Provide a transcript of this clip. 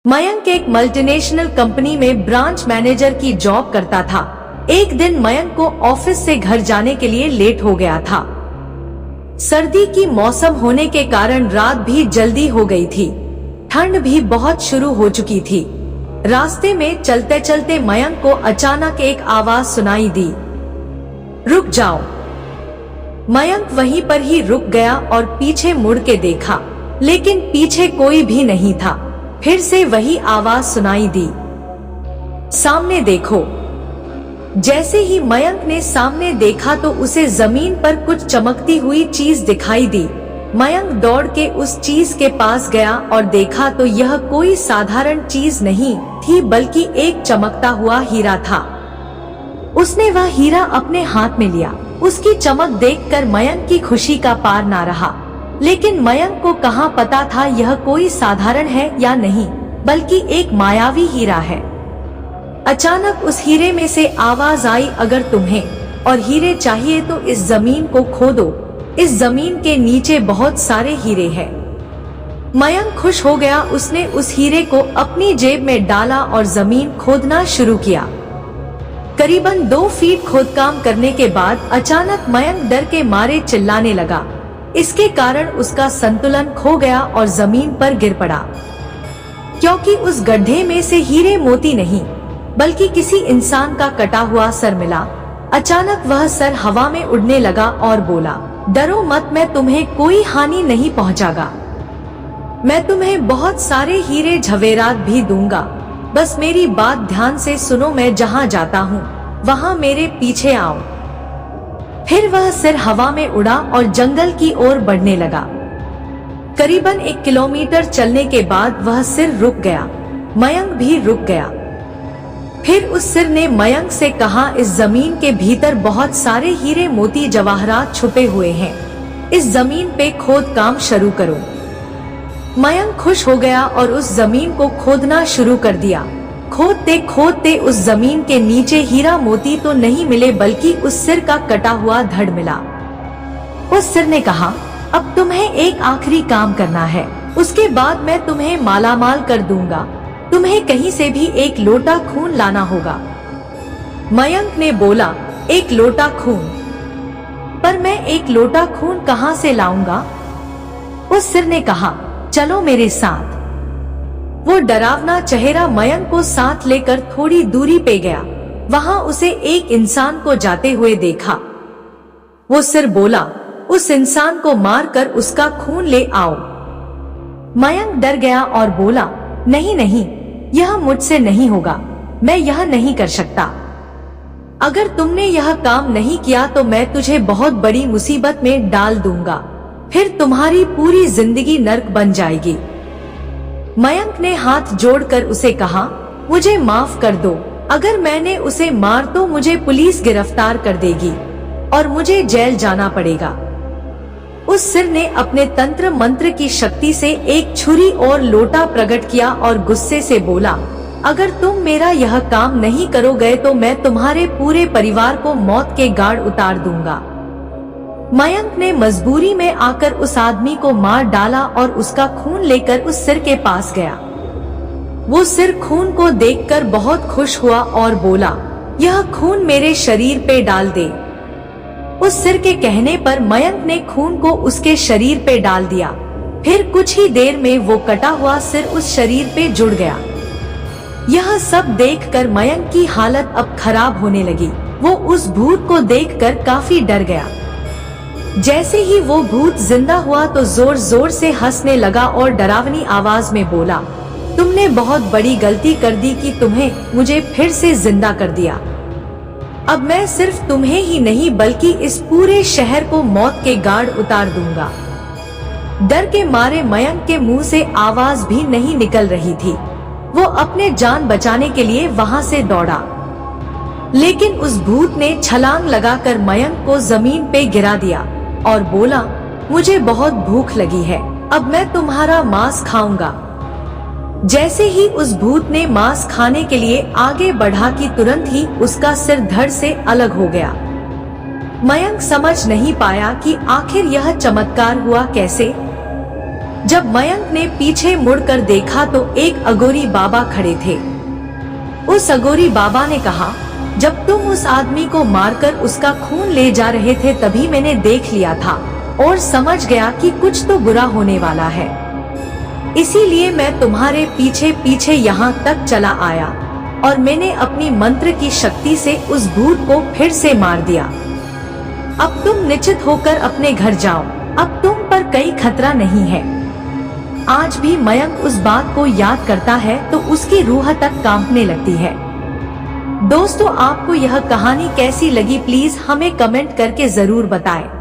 मयंक एक multinational company में branch manager की जॉब करता था। एक दिन मयंक को ऑफिस से घर जाने के लिए लेट हो गया था। सर्दी की मौसम होने के कारण रात भी जल्दी हो गई थी। ठंड भी बहुत शुरू हो चुकी थी। रास्ते में चलते चलते मयंक को अचानक एक आवाज सुनाई दी, रुक जाओ। मयंक वहीं पर ही रुक गया और पीछे मुड़ के देखा, लेकिन पीछे कोई भी नहीं था। फिर से वही आवाज सुनाई दी, सामने देखो। जैसे ही मयंक ने सामने देखा तो उसे जमीन पर कुछ चमकती हुई चीज दिखाई दी। मयंक दौड़ के उस चीज के पास गया और देखा तो यह कोई साधारण चीज नहीं थी, बल्कि एक चमकता हुआ हीरा था। उसने वह हीरा अपने हाथ में लिया। उसकी चमक देखकर मयंक की खुशी का पार ना रहा। लेकिन मयंक को कहाँ पता था यह कोई साधारण है या नहीं, बल्कि एक मायावी हीरा है। अचानक उस हीरे में से आवाज आई, अगर तुम्हें और हीरे चाहिए तो इस जमीन को खोदो। इस जमीन के नीचे बहुत सारे हीरे हैं। मयंक खुश हो गया। उसने उस हीरे को अपनी जेब में डाला और जमीन खोदना शुरू किया। करीबन 2 फीट खोदकाम करने के बाद अचानक मयंक डर के मारे चिल्लाने लगा। इसके कारण उसका संतुलन खो गया और जमीन पर गिर पड़ा, क्योंकि उस गड्ढे में से हीरे मोती नहीं बल्कि किसी इंसान का कटा हुआ सर मिला। अचानक वह सर हवा में उड़ने लगा और बोला, डरो मत, मैं तुम्हें कोई हानि नहीं पहुंचागा। मैं तुम्हें बहुत सारे हीरे जवेरात भी दूंगा। बस मेरी बात ध्यान से सुनो, मैं जहाँ जाता हूँ वहाँ मेरे पीछे आओ। फिर वह सिर हवा में उड़ा और जंगल की ओर बढ़ने लगा। करीबन 1 किलोमीटर चलने के बाद वह सिर रुक गया। मयंक भी रुक गया। फिर उस सिर ने मयंक से कहा, इस जमीन के भीतर बहुत सारे हीरे मोती जवाहरात छुपे हुए हैं। इस जमीन पे खोद काम शुरू करो। मयंक खुश हो गया और उस जमीन को खोदना शुरू कर दिया। खोदते खोदते उस जमीन के नीचे हीरा मोती तो नहीं मिले, बल्कि उस सिर का कटा हुआ धड़ मिला। उस सिर ने कहा, अब तुम्हें एक आखिरी काम करना है, उसके बाद मैं तुम्हें मालामाल कर दूंगा। तुम्हें कहीं से भी एक लोटा खून लाना होगा। मयंक ने बोला, एक लोटा खून? पर मैं एक लोटा खून कहाँ से लाऊंगा? उस सिर ने कहा, चलो मेरे साथ। वो डरावना चेहरा मयंक को साथ लेकर थोड़ी दूरी पे गया। वहां उसे एक इंसान को जाते हुए देखा। वो सिर बोला, उस इंसान को मारकर उसका खून ले आओ। मयंक डर गया और बोला, नहीं नहीं, यह मुझसे नहीं होगा, मैं यह नहीं कर सकता। अगर तुमने यह काम नहीं किया तो मैं तुझे बहुत बड़ी मुसीबत में डाल दूंगा, फिर तुम्हारी पूरी जिंदगी नर्क बन जाएगी। मयंक ने हाथ जोड़कर उसे कहा, मुझे माफ कर दो। अगर मैंने उसे मार तो मुझे पुलिस गिरफ्तार कर देगी और मुझे जेल जाना पड़ेगा। उस सिर ने अपने तंत्र मंत्र की शक्ति से एक छुरी और लोटा प्रकट किया और गुस्से से बोला, अगर तुम मेरा यह काम नहीं करोगे तो मैं तुम्हारे पूरे परिवार को मौत के गाढ़ उतार दूंगा। मयंक ने मजबूरी में आकर उस आदमी को मार डाला और उसका खून लेकर उस सिर के पास गया। वो सिर खून को देखकर बहुत खुश हुआ और बोला, यह खून मेरे शरीर पे डाल दे। उस सिर के कहने पर मयंक ने खून को उसके शरीर पे डाल दिया। फिर कुछ ही देर में वो कटा हुआ सिर उस शरीर पे जुड़ गया। यह सब देखकर मयंक की हालत अब खराब होने लगी। वो उस भूत को देखकर काफी डर गया। जैसे ही वो भूत जिंदा हुआ तो जोर जोर से हंसने लगा और डरावनी आवाज में बोला, तुमने बहुत बड़ी गलती कर दी कि तुम्हें मुझे फिर से जिंदा कर दिया। अब मैं सिर्फ तुम्हें ही नहीं बल्कि इस पूरे शहर को मौत के गाढ़ उतार दूंगा। डर के मारे मयंक के मुंह से आवाज भी नहीं निकल रही थी। वो अपने जान बचाने के लिए वहां से दौड़ा, लेकिन उस भूत ने छलांग लगाकर मयंक को जमीन पे गिरा दिया और बोला, मुझे बहुत भूख लगी है, अब मैं तुम्हारा मांस खाऊंगा। जैसे ही उस भूत ने मांस खाने के लिए आगे बढ़ा कि तुरंत ही उसका सिर धड़ से अलग हो गया। मयंक समझ नहीं पाया कि आखिर यह चमत्कार हुआ कैसे। जब मयंक ने पीछे मुड़कर देखा तो एक अघोरी बाबा खड़े थे। उस अघोरी बाबा ने कहा, जब तुम उस आदमी को मारकर उसका खून ले जा रहे थे तभी मैंने देख लिया था और समझ गया कि कुछ तो बुरा होने वाला है, इसीलिए मैं तुम्हारे पीछे पीछे यहाँ तक चला आया और मैंने अपनी मंत्र की शक्ति से उस भूत को फिर से मार दिया। अब तुम निश्चित होकर अपने घर जाओ, अब तुम पर कोई खतरा नहीं है। आज भी मयंक उस बात को याद करता है तो उसकी रूह तक कांपने लगती है। दोस्तों, आपको यह कहानी कैसी लगी प्लीज हमें कमेंट करके जरूर बताएं।